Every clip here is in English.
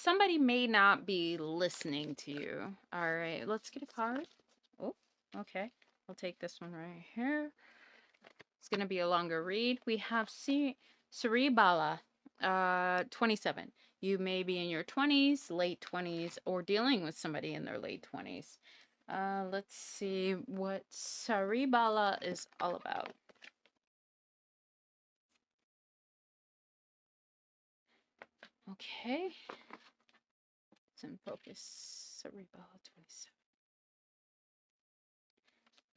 somebody may not be listening to you. All right, let's get a card. Oh, okay. I'll take this one right here. It's going to be a longer read. We have Cerebala, 27. You may be in your 20s, late 20s, or dealing with somebody in their late 20s. Let's see what Cerebala is all about. Okay. It's in focus. Cerebala 27.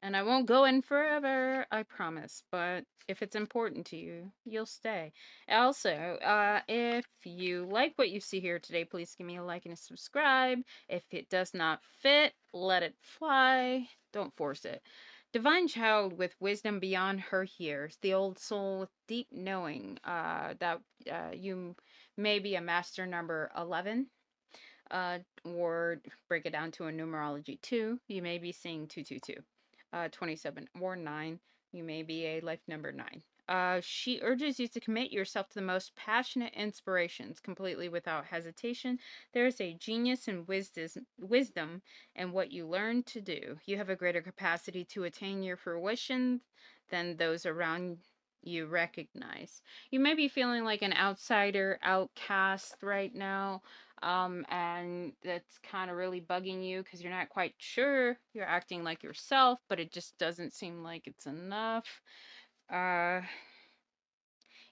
And I won't go in forever, I promise. But if it's important to you, you'll stay. Also, if you like what you see here today, please give me a like and a subscribe. If it does not fit, let it fly. Don't force it. Divine child with wisdom beyond her years, the old soul with deep knowing that you may be a master number 11. Or break it down to a numerology 2, you may be seeing 222. 27 or 9, you may be a life number 9. She urges you to commit yourself to the most passionate inspirations completely without hesitation. There is a genius and wisdom in what you learn to do. You have a greater capacity to attain your fruition than those around you recognize. You may be feeling like an outsider, outcast right now, and that's kind of really bugging you because you're not quite sure. You're acting like yourself, but it just doesn't seem like it's enough. Uh,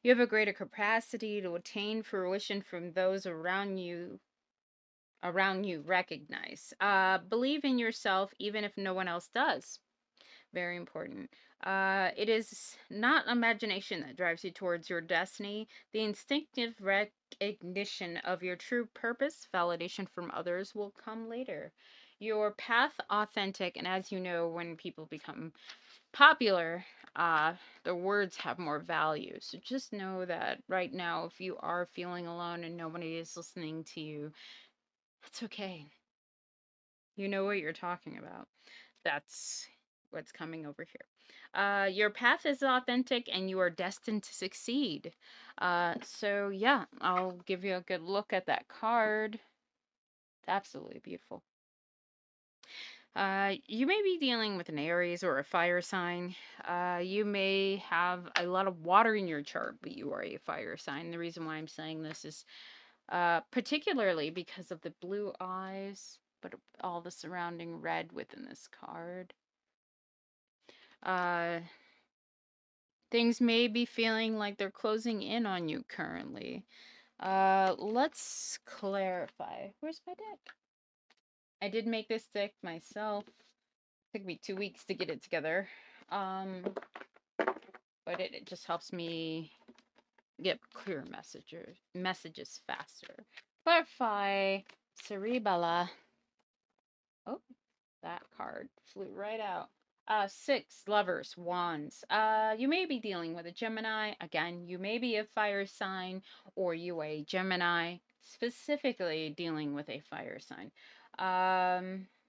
you have a greater capacity to attain fruition from those around you recognize. Believe in yourself even if no one else does. Very important. It is not imagination that drives you towards your destiny. The instinctive recognition of your true purpose, validation from others will come later. Your path authentic, and as you know, when people become popular, the words have more value. So just know that right now, if you are feeling alone and nobody is listening to you, that's okay. You know what you're talking about. That's what's coming over here. Your path is authentic and you are destined to succeed. So yeah, I'll give you a good look at that card. It's absolutely beautiful. You may be dealing with an Aries or a fire sign. You may have a lot of water in your chart, but you are a fire sign. The reason why I'm saying this is particularly because of the blue eyes, but all the surrounding red within this card. Uh, Things may be feeling like they're closing in on you currently. Let's clarify. Where's my deck? I did make this deck myself. It took me 2 weeks to get it together. But it just helps me get clear messages faster. Clarify Cerebella. Oh, that card flew right out. 6 lovers, wands. You may be dealing with a Gemini. Again, you may be a fire sign or you a Gemini, specifically dealing with a fire sign.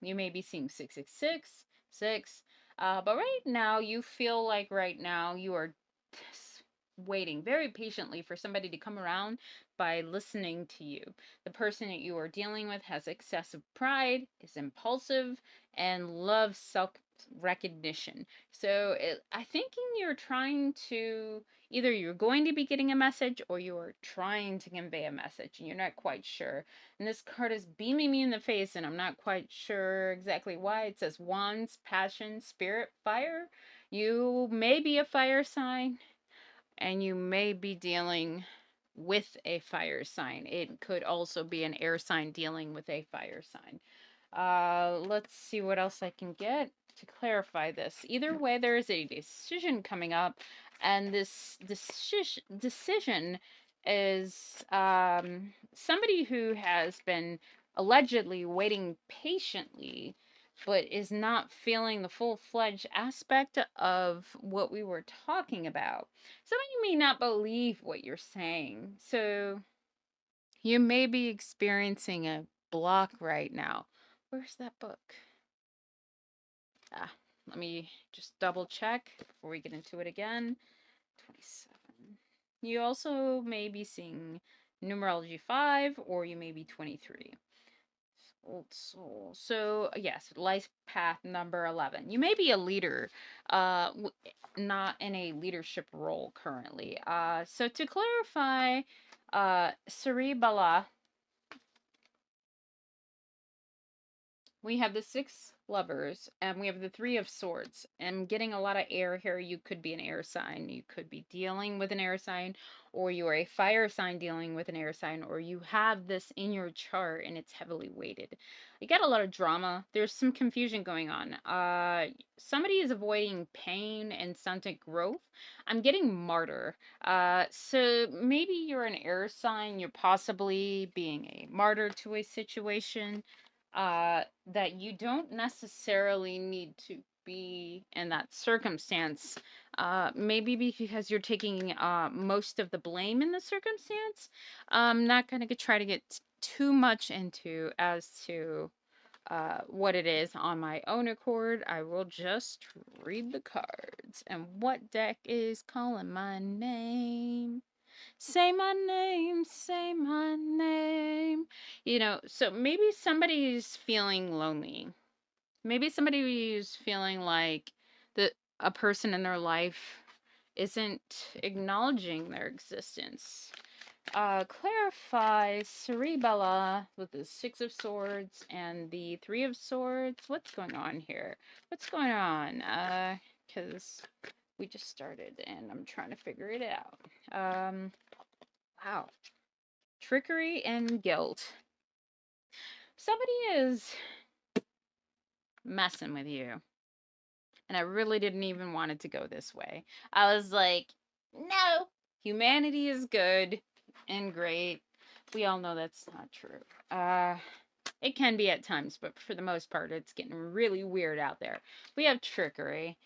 You may be seeing 666, 6. But right now, you feel like right now you are waiting very patiently for somebody to come around by listening to you. The person that you are dealing with has excessive pride, is impulsive, and loves self recognition. So I think you're trying to either you're going to be getting a message or you are trying to convey a message and you're not quite sure. And this card is beaming me in the face and I'm not quite sure exactly why. It says wands, passion, spirit, fire. You may be a fire sign and you may be dealing with a fire sign. It could also be an air sign dealing with a fire sign. Let's see what else I can get to clarify this. Either way, there is a decision coming up, and this decision is somebody who has been allegedly waiting patiently but is not feeling the full-fledged aspect of what we were talking about. Some of you may not believe what you're saying, so you may be experiencing a block right now. Where's that book? Let me just double check before we get into it again. 27. You also may be seeing numerology 5, or you may be 23. Old soul. So yes, life path number 11. You may be a leader, not in a leadership role currently. So to clarify, Cerebala, we have the 6 lovers and we have the 3 of swords. I'm getting a lot of air here. You could be an air sign. You could be dealing with an air sign, or you are a fire sign dealing with an air sign, or you have this in your chart and it's heavily weighted. You got a lot of drama. There's some confusion going on. Somebody is avoiding pain and stunted growth. I'm getting martyr. So maybe you're an air sign. You're possibly being a martyr to a situation that you don't necessarily need to be in that circumstance. Maybe because you're taking most of the blame in the circumstance. I'm not going to try to get too much into as to what it is on my own accord. I will just read the cards. And what deck is calling my name? Say my name, say my name. So maybe somebody's feeling lonely. Maybe somebody's feeling like a person in their life isn't acknowledging their existence. Clarify Cerebella with the 6 of Swords and the 3 of Swords. What's going on here? What's going on? Because we just started and I'm trying to figure it out. Wow. Trickery and guilt. Somebody is messing with you. And I really didn't even want it to go this way. I was like, no, humanity is good and great. We all know that's not true. It can be at times, but for the most part, it's getting really weird out there. We have trickery.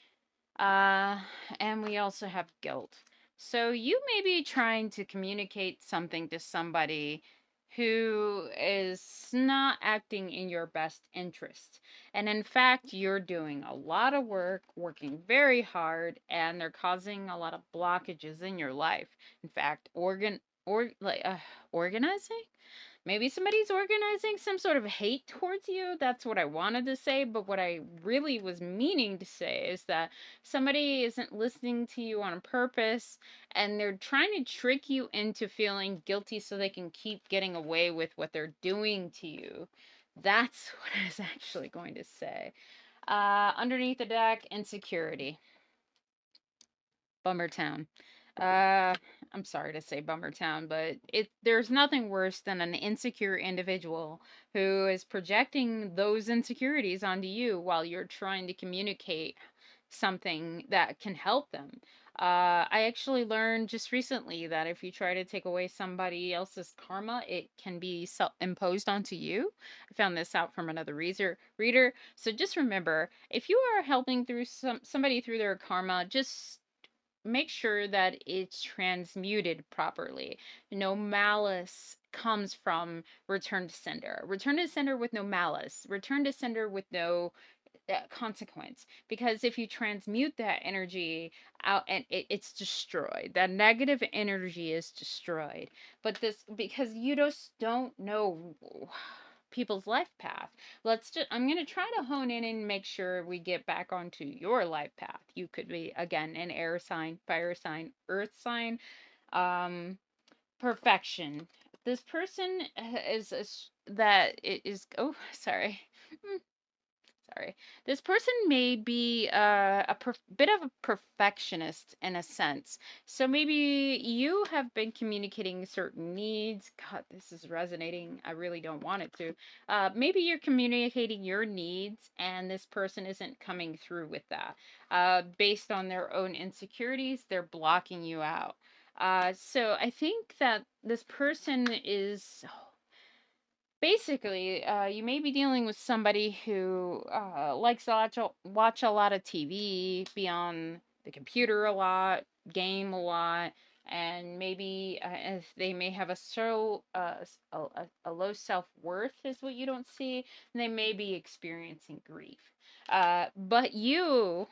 And we also have guilt. So you may be trying to communicate something to somebody who is not acting in your best interest. And in fact, you're doing a lot of work, working very hard, and they're causing a lot of blockages in your life. In fact, organizing? Maybe somebody's organizing some sort of hate towards you. That's what I wanted to say. But what I really was meaning to say is that somebody isn't listening to you on purpose and they're trying to trick you into feeling guilty so they can keep getting away with what they're doing to you. That's what I was actually going to say. Underneath the deck, insecurity. Bummer Town. I'm sorry to say Bummer Town, but there's nothing worse than an insecure individual who is projecting those insecurities onto you while you're trying to communicate something that can help them. I actually learned just recently that if you try to take away somebody else's karma, it can be imposed onto you. I found this out from another reader. So just remember, if you are helping through somebody through their karma, just make sure that it's transmuted properly. No malice comes from return to sender. Return to sender with no malice. Return to sender with no consequence. Because if you transmute that energy out and it's destroyed, that negative energy is destroyed. But this, because you just don't know people's life path. I'm going to try to hone in and make sure we get back onto your life path. You could be, again, an air sign, fire sign, earth sign. Perfection. This person oh, sorry. Sorry. This person may be a bit of a perfectionist in a sense. So maybe you have been communicating certain needs. God, this is resonating. I really don't want it to. Maybe you're communicating your needs and this person isn't coming through with that. Based on their own insecurities, they're blocking you out. So I think that this person is basically, you may be dealing with somebody who likes to watch a lot of TV, be on the computer a lot, game a lot, and maybe if they may have a low self worth, is what you don't see. And they may be experiencing grief. But you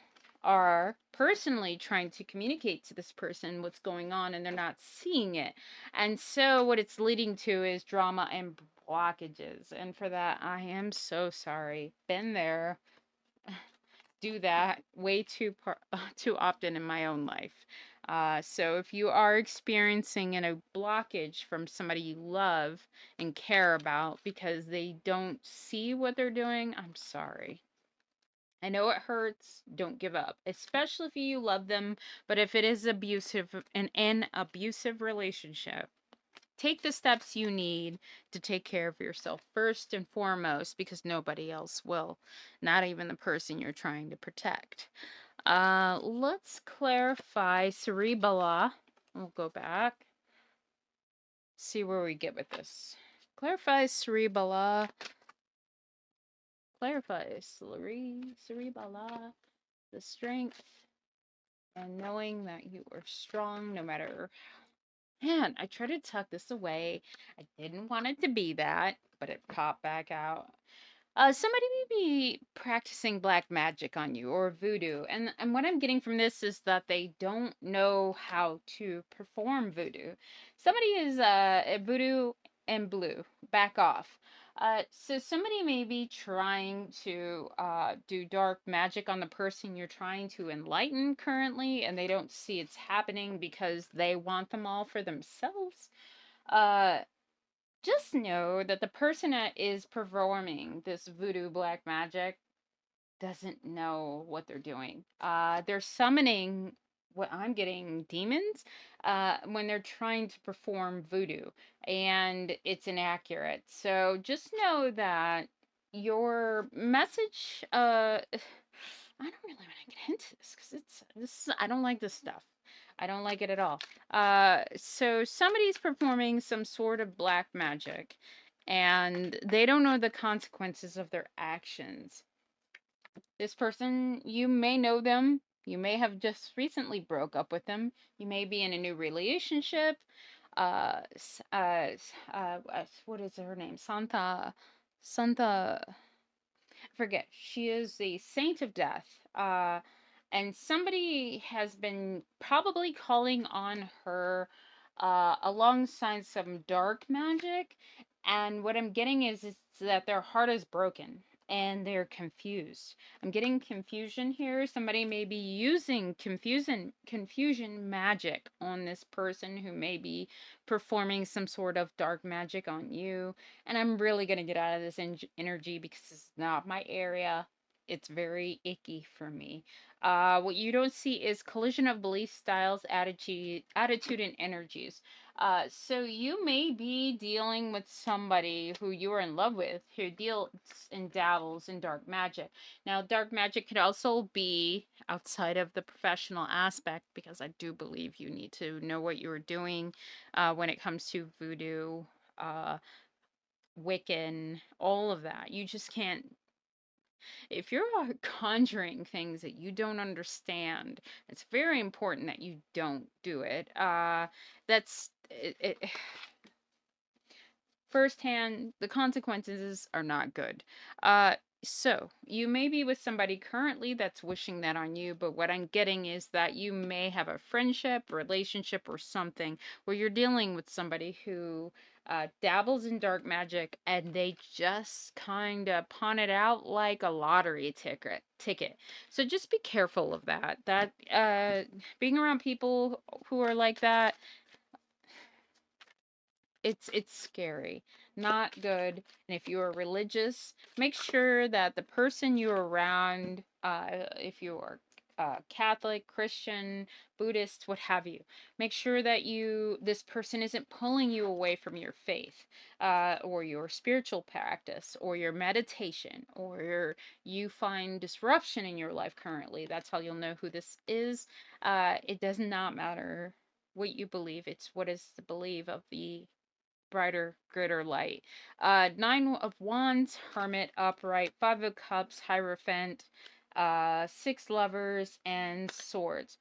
are personally trying to communicate to this person what's going on and they're not seeing it. And so what it's leading to is drama and blockages. And for that, I am so sorry. Been there. Do that way too often in my own life. So if you are experiencing a blockage from somebody you love and care about because they don't see what they're doing, I'm sorry. I know it hurts. Don't give up, especially if you love them. But if it is abusive, an abusive relationship, take the steps you need to take care of yourself first and foremost, because nobody else will, not even the person you're trying to protect. Let's clarify cerebella. We'll go back, see where we get with this. Clarify cerebella. Clarify cerebella. The strength and knowing that you are strong no matter. Man, I tried to tuck this away. I didn't want it to be that, but it popped back out. Somebody may be practicing black magic on you or voodoo, and what I'm getting from this is that they don't know how to perform voodoo. Somebody is voodoo and blue. Back off. So somebody may be trying to do dark magic on the person you're trying to enlighten currently, and they don't see it's happening because they want them all for themselves. Uh, just know that the person that is performing this voodoo black magic doesn't know what they're doing. They're summoning what I'm getting demons when they're trying to perform voodoo, and it's inaccurate. So just know that your message. I don't really want to get into this because it's this. I don't like this stuff. I don't like it at all. So somebody's performing some sort of black magic, and they don't know the consequences of their actions. This person, you may know them. You may have just recently broke up with them. You may be in a new relationship. What is her name? Santa, forget. She is the saint of death. And somebody has been probably calling on her alongside some dark magic. And what I'm getting is that their heart is broken and they're confused. I'm getting confusion here. Somebody may be using confusion magic on this person who may be performing some sort of dark magic on you. And I'm really going to get out of this energy because it's not my area. It's very icky for me. What you don't see is collision of belief styles, attitude, and energies. So you may be dealing with somebody who you are in love with who deals and dabbles in dark magic. Now, dark magic could also be outside of the professional aspect because I do believe you need to know what you're doing when it comes to voodoo, uh, Wiccan, all of that. You just can't. If you're conjuring things that you don't understand, it's very important that you don't do it. That's it, firsthand, the consequences are not good. So you may be with somebody currently that's wishing that on you, but what I'm getting is that you may have a friendship, relationship, or something where you're dealing with somebody who dabbles in dark magic and they just kind of pawn it out like a lottery ticket. So just be careful of that. That being around people who are like that, it's scary, not good. And if you are religious, make sure that the person you're around, if you are Catholic, Christian, Buddhist, what have you, make sure that this person isn't pulling you away from your faith, or your spiritual practice, or your meditation, or you find disruption in your life currently. That's how you'll know who this is. It does not matter what you believe; it's what is the belief of the brighter, greater light. Nine of Wands, Hermit, Upright, Five of Cups, Hierophant, Six Lovers, and Swords.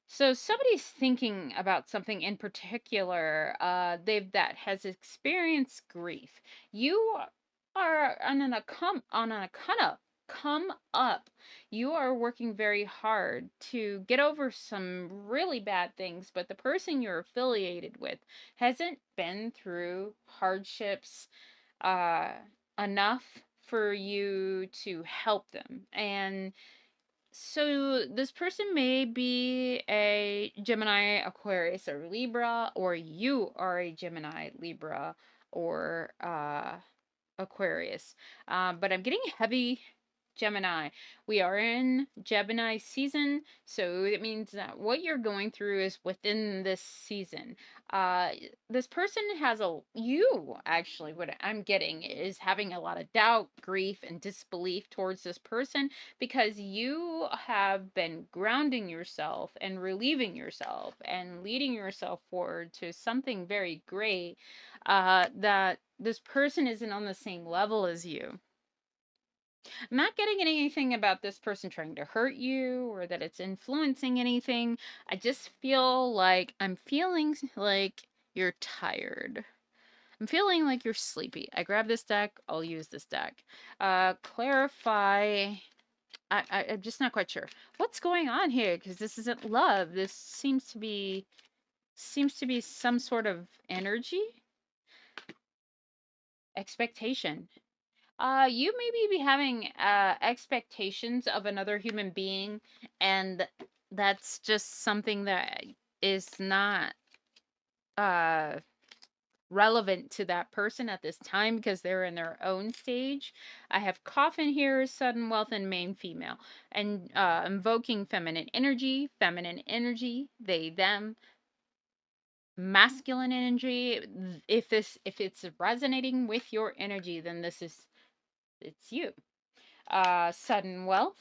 So somebody's thinking about something in particular. That has experienced grief. You are on an arcana come up. You are working very hard to get over some really bad things, but the person you're affiliated with hasn't been through hardships uh, enough for you to help them. And so this person may be a Gemini, Aquarius, or Libra, or you are a Gemini, Libra, or Aquarius. But I'm getting heavy Gemini. We are in Gemini season, so it means that what you're going through is within this season. Uh, this person has you actually, what I'm getting is having a lot of doubt, grief, and disbelief towards this person because you have been grounding yourself and relieving yourself and leading yourself forward to something very great, that this person isn't on the same level as you. I'm not getting anything about this person trying to hurt you or that it's influencing anything. I just feel like I'm feeling like you're tired. I'm feeling like you're sleepy. I grab this deck, I'll use this deck. Clarify. I'm just not quite sure what's going on here because this isn't love. This seems to be some sort of energy, expectation. You maybe be having expectations of another human being, and that's just something that is not uh relevant to that person at this time because they're in their own stage. I have coffin here, sudden wealth, and main female, and invoking feminine energy, they, them, masculine energy. If it's resonating with your energy, then it's you. Sudden wealth.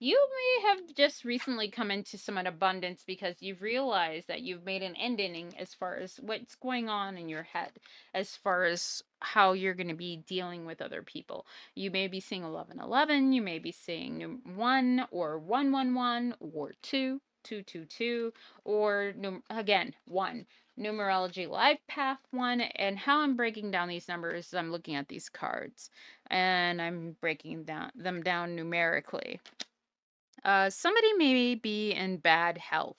You may have just recently come into some abundance because you've realized that you've made an ending as far as what's going on in your head, as far as how you're going to be dealing with other people. You may be seeing 1111, you may be seeing 1 or 111 or 222, or again 1. Numerology life path 1. And how I'm breaking down these numbers is I'm looking at these cards and I'm breaking them down numerically. Somebody may be in bad health.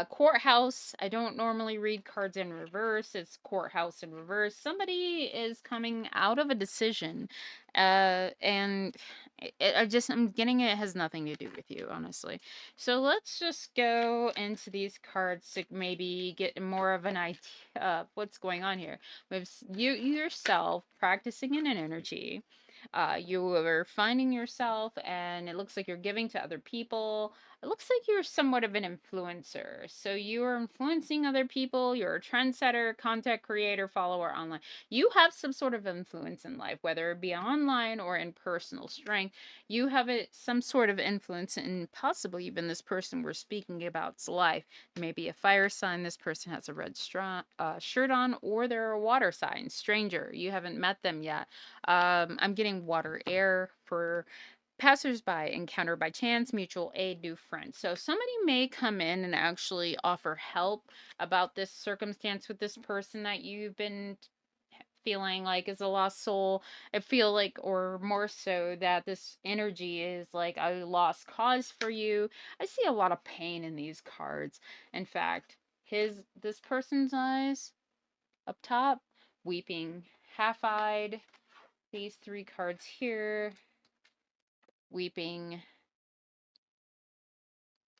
Courthouse. I don't normally read cards in reverse. It's courthouse in reverse. Somebody is coming out of a decision, and I'm getting it has nothing to do with you, honestly. So let's just go into these cards to maybe get more of an idea of what's going on here. With you yourself practicing in an energy. You are finding yourself, and it looks like you're giving to other people. It looks like you're somewhat of an influencer. So you are influencing other people. You're a trendsetter, content creator, follower online. You have some sort of influence in life, whether it be online or in personal strength. You have some sort of influence in possibly even this person we're speaking about's life. Maybe a fire sign. This person has a red shirt on, or they're a water sign, stranger. You haven't met them yet. I'm getting water, air for passersby, encounter by chance, mutual aid, new friends. So somebody may come in and actually offer help about this circumstance with this person that you've been feeling like is a lost soul. I feel like, or more so, that this energy is like a lost cause for you. I see a lot of pain in these cards. In fact, this person's eyes up top, weeping, half-eyed. These 3 cards here, weeping,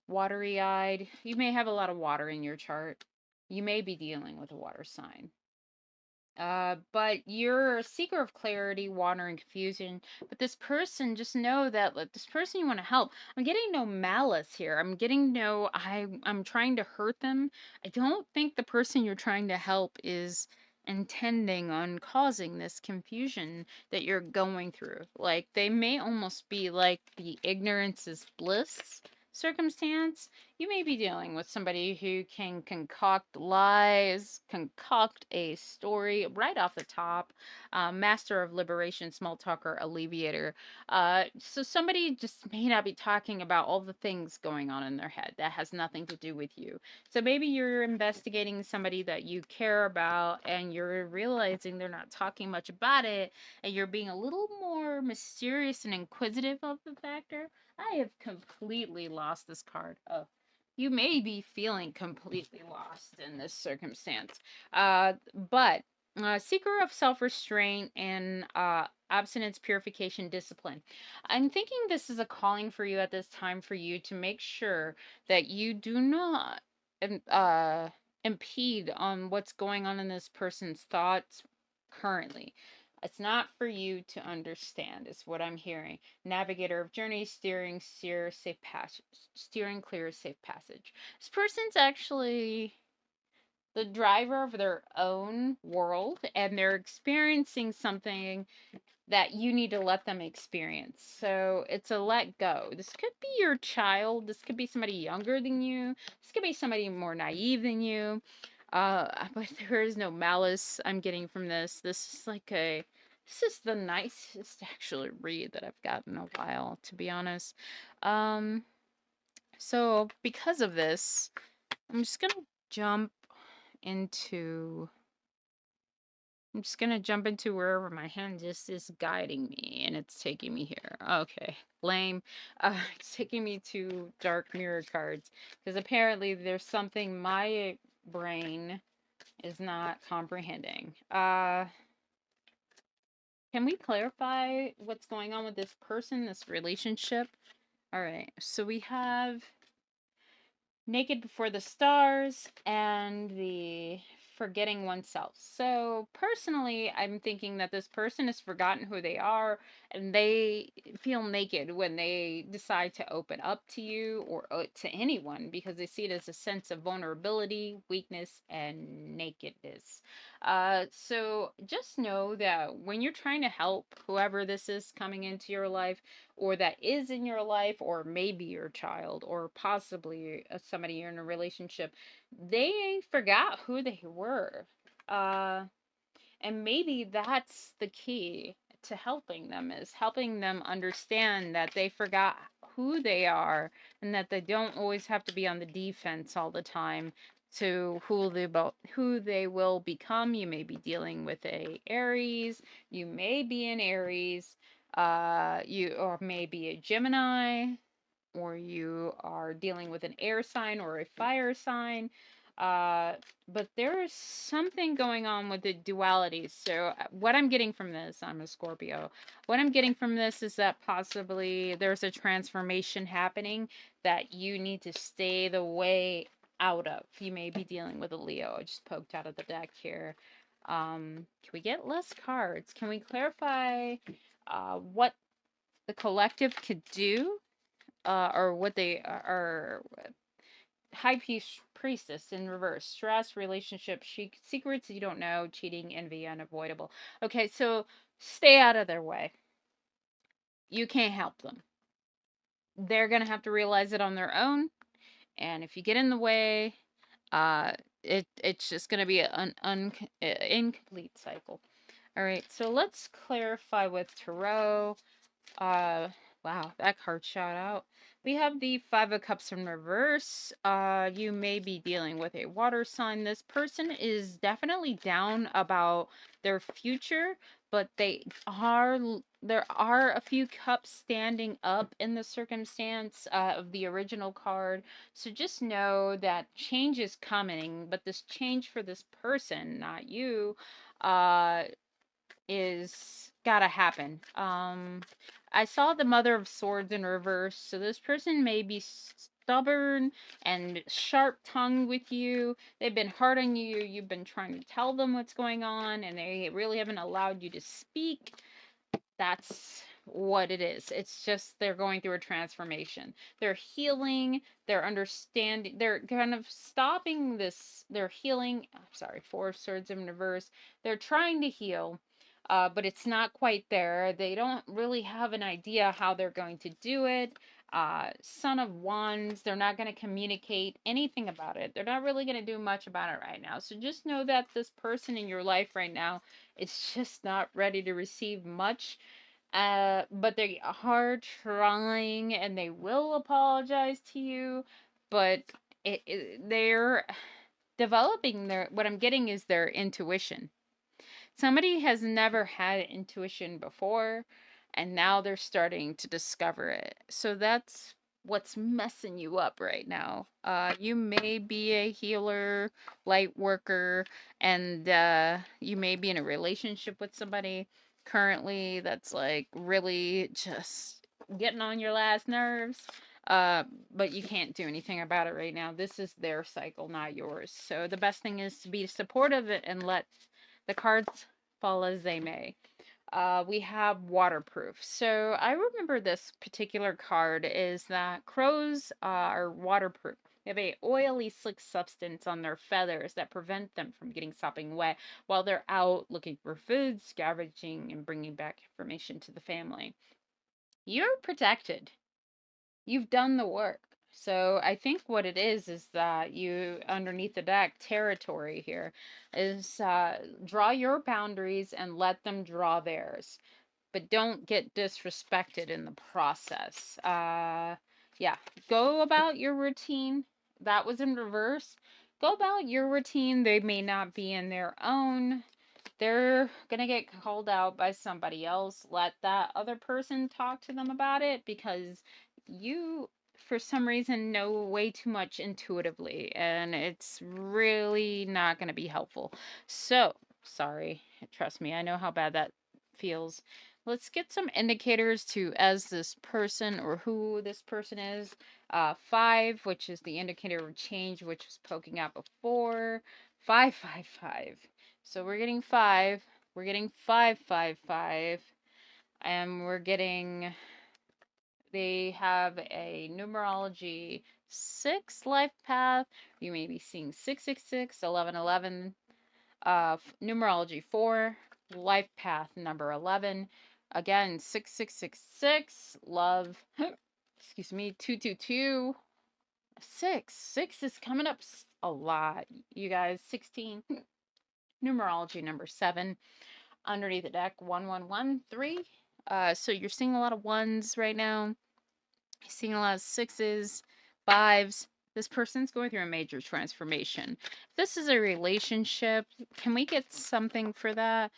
watery eyed. You may have a lot of water in your chart. You may be dealing with a water sign. But you're a seeker of clarity, water, and confusion. But this person, just know that, like, this person you want to help. I'm getting no malice here. I'm getting no, I'm trying to hurt them. I don't think the person you're trying to help is intending on causing this confusion that you're going through. Like, they may almost be like the ignorance is bliss circumstance. You may be dealing with somebody who can concoct lies, concoct a story right off the top. Master of liberation, small talker, alleviator. So somebody just may not be talking about all the things going on in their head that has nothing to do with you. So maybe you're investigating somebody that you care about and you're realizing they're not talking much about it, and you're being a little more mysterious and inquisitive of the factor. I have completely lost this card. Oh, you may be feeling completely lost in this circumstance. But seeker of self restraint and abstinence, purification, discipline. I'm thinking this is a calling for you at this time for you to make sure that you do not impede on what's going on in this person's thoughts currently. It's not for you to understand, is what I'm hearing. Navigator of journey, steering clear, safe passage. This person's actually the driver of their own world, and they're experiencing something that you need to let them experience. So it's a let go. This could be your child. This could be somebody younger than you. This could be somebody more naive than you. But there is no malice I'm getting from this. This is the nicest actually read that I've gotten in a while, to be honest. Um, so because of this, I'm just gonna jump into I'm just gonna jump into wherever my hand just is guiding me, and it's taking me here. Okay, lame. It's taking me to dark mirror cards because apparently there's something my brain is not comprehending. Can we clarify what's going on with this person, this relationship? All right, so we have Naked Before the Stars and the Forgetting Oneself. So, personally, I'm thinking that this person has forgotten who they are and they feel naked when they decide to open up to you or to anyone because they see it as a sense of vulnerability, weakness, and nakedness. So, just know that when you're trying to help whoever this is coming into your life, or that is in your life, or maybe your child, or possibly somebody you're in a relationship, they forgot who they were. Uh, and maybe that's the key to helping them, is helping them understand that they forgot who they are and that they don't always have to be on the defense all the time to who they will become. You may be dealing with a Aries, you may be an Aries, you or maybe a Gemini, or you are dealing with an air sign or a fire sign. Uh, but there is something going on with the dualities. So, what I'm getting from this, I'm a Scorpio. What I'm getting from this is that possibly there's a transformation happening that you need to stay the way out of. You may be dealing with a Leo. I just poked out of the deck here. Can we get less cards? Can we clarify what the collective could do, or what they are? High priestess in reverse. Stress, relationship, secrets you don't know, cheating, envy, unavoidable. Okay, so stay out of their way. You can't help them. They're going to have to realize it on their own. And if you get in the way, uh, it's just going to be an incomplete cycle. All right, so let's clarify with Tarot. Wow, that card shot out. We have the Five of Cups in reverse. You may be dealing with a water sign. This person is definitely down about their future, but there are a few cups standing up in the circumstance of the original card. So just know that change is coming, but this change for this person, not you, uh, is gotta happen. I saw the Mother of Swords in reverse, so this person may be stubborn and sharp tongued with you. They've been hard on you. You've been trying to tell them what's going on, and they really haven't allowed you to speak. That's what it is. It's just they're going through a transformation. They're healing, they're understanding, they're kind of stopping this, they're healing. I'm sorry, Four of Swords in reverse. They're trying to heal, but it's not quite there. They don't really have an idea how they're going to do it. Son of Wands, they're not going to communicate anything about it. They're not really going to do much about it right now. So just know that this person in your life right now is just not ready to receive much. But they are trying, and they will apologize to you, but they're developing what I'm getting is their intuition. Somebody has never had intuition before, and now they're starting to discover it. So that's what's messing you up right now. You may be a healer, light worker, and you may be in a relationship with somebody currently that's like really just getting on your last nerves. But you can't do anything about it right now. This is their cycle, not yours. So the best thing is to be supportive and let the cards fall as they may. We have waterproof. So I remember this particular card is that crows are waterproof. They have a oily, slick substance on their feathers that prevent them from getting sopping wet while they're out looking for food, scavenging, and bringing back information to the family. You're protected. You've done the work. So I think what it is that you, underneath the deck, territory here, is draw your boundaries and let them draw theirs. But don't get disrespected in the process. Yeah, go about your routine. That was in reverse. Go about your routine. They may not be in their own. They're going to get called out by somebody else. Let that other person talk to them about it, because you, for some reason, know way too much intuitively, and it's really not going to be helpful. So, sorry. Trust me, I know how bad that feels. Let's get some indicators to as this person or who this person is. 5, which is the indicator of change, which was poking out before. 555. So we're getting 5. We're getting 555. And we're getting, they have a numerology 6 life path. You may be seeing 666, 1111. Numerology 4, life path number 11. Again, 6666, love, excuse me, 222. 6 is coming up a lot, you guys. 16, numerology number 7. Underneath the deck, 1113. So you're seeing a lot of ones right now. You're seeing a lot of 6s, 5s. This person's going through a major transformation. If this is a relationship, can we get something for that?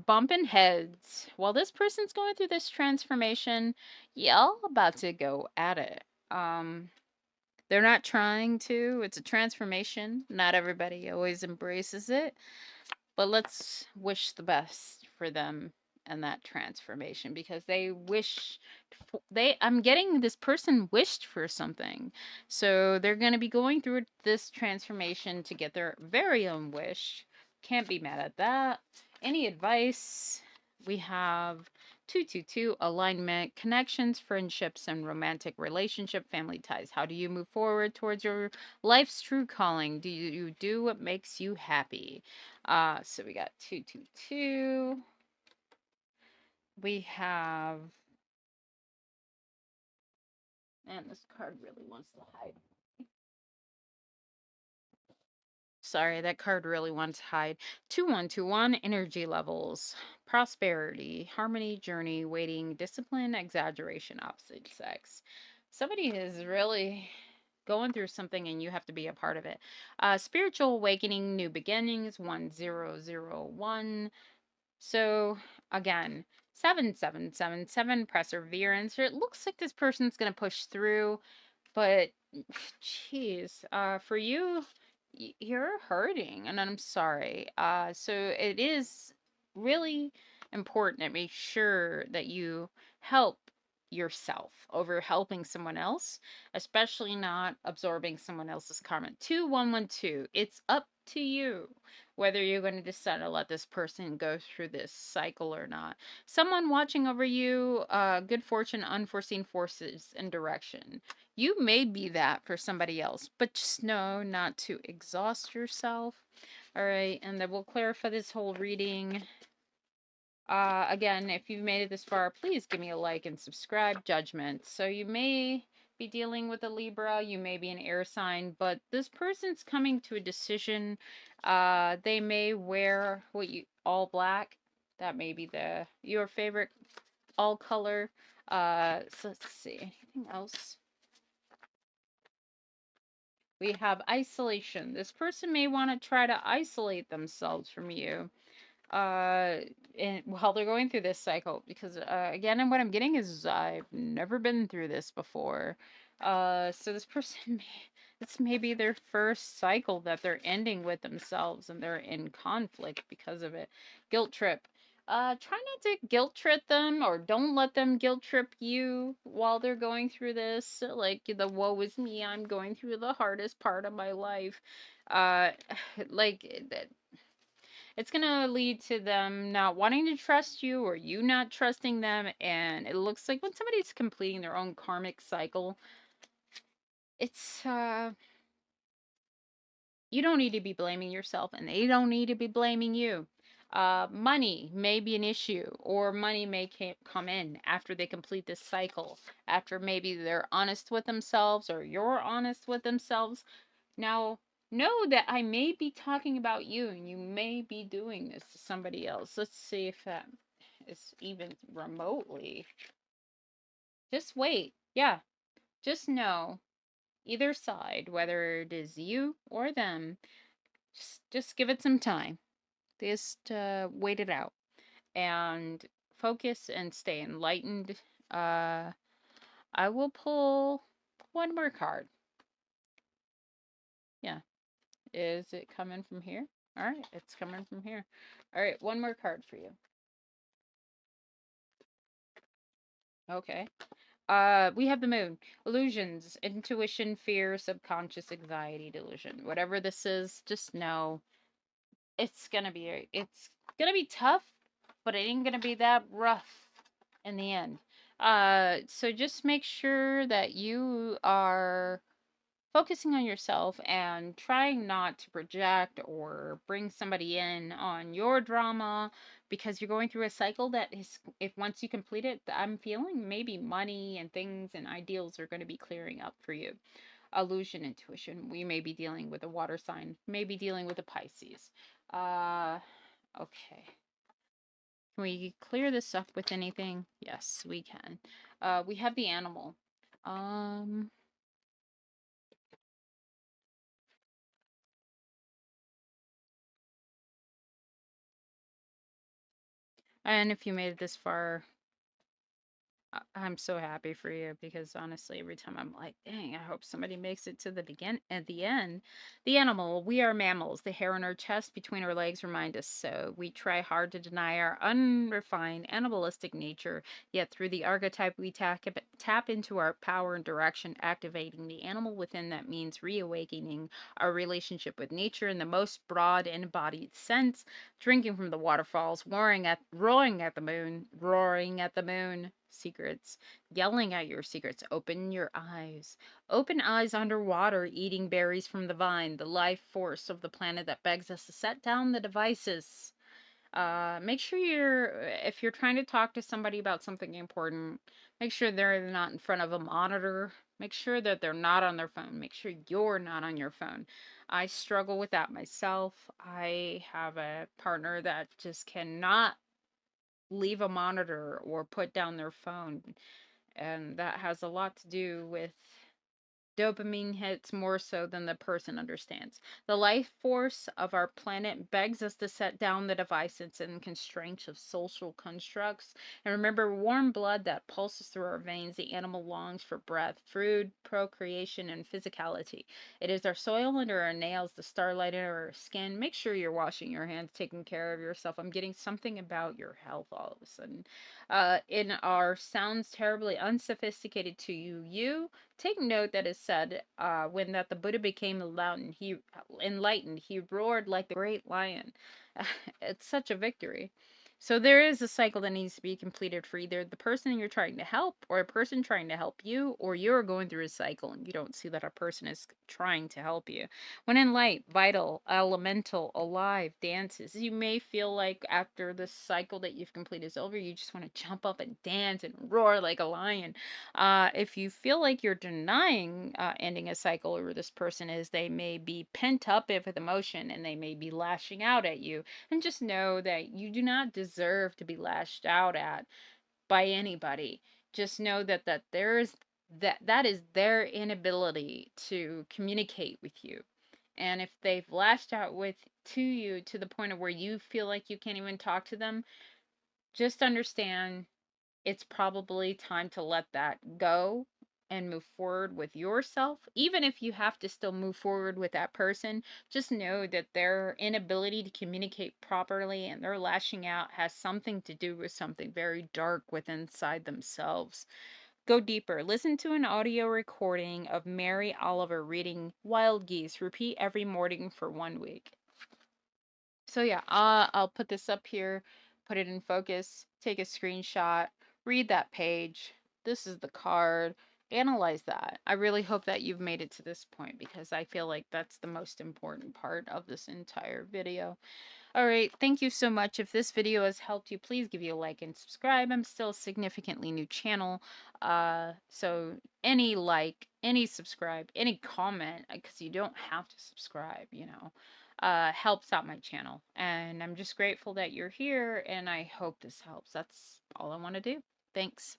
Bumping heads. While this person's going through this transformation, y'all about to go at it. They're not trying to. It's a transformation. Not everybody always embraces it. But let's wish the best for them and that transformation, because they wish I'm getting this person wished for something. So they're going to be going through this transformation to get their very own wish. Can't be mad at that. Any advice? We have 222, alignment, connections, friendships, and romantic relationship, family ties. How do you move forward towards your life's true calling? Do you do what makes you happy? So we got 222. We have, man, this card really wants to hide. Sorry, that card really wants to hide. 2121, energy levels, prosperity, harmony, journey, waiting, discipline, exaggeration, opposite sex. Somebody is really going through something and you have to be a part of it. Spiritual awakening, new beginnings, 1001. So again, 7777, perseverance. It looks like this person's gonna push through, but geez, for you, you're hurting, and I'm sorry. So it is really important to make sure that you help yourself over helping someone else, especially not absorbing someone else's karma. 2112, it's up to you whether you're going to decide to let this person go through this cycle or not. Someone watching over you, good fortune, unforeseen forces, and direction. You may be that for somebody else, but just know not to exhaust yourself. All right, and then we'll clarify this whole reading. Again, if you've made it this far, please give me a like and subscribe. Judgment. So you may be dealing with a Libra, you may be an air sign, but this person's coming to a decision. They may wear all black. That may be your favorite all color. So let's see. Anything else? We have isolation. This person may want to try to isolate themselves from you uh while they're going through this cycle, because again, and what I'm getting is I've never been through this before. So this person this may be their first cycle that they're ending with themselves, and they're in conflict because of it. Guilt trip. Try not to guilt trip them, or don't let them guilt trip you while they're going through this. Like, the woe is me, I'm going through the hardest part of my life. Uh, like, it's going to lead to them not wanting to trust you, or you not trusting them. And it looks like when somebody's completing their own karmic cycle, it's you don't need to be blaming yourself, and they don't need to be blaming you. Money may be an issue, or money may come in after they complete this cycle, after maybe they're honest with themselves, or you're honest with themselves. Now, know that I may be talking about you, and you may be doing this to somebody else. Let's see if that is even remotely. Just wait. Yeah, just know, either side, whether it is you or them, just give it some time. Just wait it out and focus and stay enlightened. Uh, I will pull one more card. Yeah. Is it coming from here? All right, it's coming from here. All right, one more card for you. Okay. We have the moon. Illusions, intuition, fear, subconscious anxiety, delusion. Whatever this is, just know it's gonna be tough, but it ain't gonna be that rough in the end. So just make sure that you are focusing on yourself and trying not to project or bring somebody in on your drama, because you're going through a cycle that is, if once you complete it, I'm feeling maybe money and things and ideals are going to be clearing up for you. Illusion, intuition, we may be dealing with a water sign, maybe dealing with a Pisces. Okay, can we clear this up with anything? Yes, we can. We have the animal. um and if you made it this far, I'm so happy for you, because honestly, every time I'm like, dang, I hope somebody makes it to the begin at the end. The animal, we are mammals. The hair on our chest between our legs remind us so. We try hard to deny our unrefined animalistic nature, yet through the archetype we tap into our power and direction, activating the animal within. That means reawakening our relationship with nature in the most broad embodied sense, drinking from the waterfalls, roaring at the moon, secrets, yelling at your secrets. Open your eyes. Open eyes underwater, eating berries from the vine, the life force of the planet that begs us to set down the devices. Make sure if you're trying to talk to somebody about something important, make sure they're not in front of a monitor. Make sure that they're not on their phone. Make sure you're not on your phone. I struggle with that myself. I have a partner that just cannot leave a monitor or put down their phone. And that has a lot to do with dopamine hits more so than the person understands. The life force of our planet begs us to set down the devices and constraints of social constructs. And remember, warm blood that pulses through our veins. The animal longs for breath, food, procreation, and physicality. It is our soil under our nails, the starlight under our skin. Make sure you're washing your hands, taking care of yourself. I'm getting something about your health all of a sudden. In our sounds terribly unsophisticated to you, take note that is said, when that the Buddha became enlightened, he roared like the great lion. It's such a victory. So there is a cycle that needs to be completed for either the person you're trying to help or a person trying to help you, or you're going through a cycle and you don't see that a person is trying to help you. When in light, vital, elemental, alive, dances, you may feel like after the cycle that you've completed is over, you just want to jump up and dance and roar like a lion. If you feel like you're denying ending a cycle or this person is, they may be pent up with emotion and they may be lashing out at you. And just know that you do not deserve to be lashed out at by anybody. Just know that there is that is their inability to communicate with you. And if they've lashed out with to you to the point of where you feel like you can't even talk to them, just understand it's probably time to let that go and move forward with yourself. Even if you have to still move forward with that person, just know that their inability to communicate properly and their lashing out has something to do with something very dark within inside themselves. Go deeper. Listen to an audio recording of Mary Oliver reading Wild Geese. Repeat every morning for 1 week. So yeah, I'll put this up here, put it in focus, take a screenshot, read that page. This is the card. Analyze that. I really hope that you've made it to this point because I feel like that's the most important part of this entire video. All right, thank you so much. If this video has helped you, please give you a like and subscribe. I'm still a significantly new channel. So any like, any subscribe, any comment, because you don't have to subscribe, helps out my channel. And I'm just grateful that you're here, and I hope this helps. That's all I want to do. Thanks.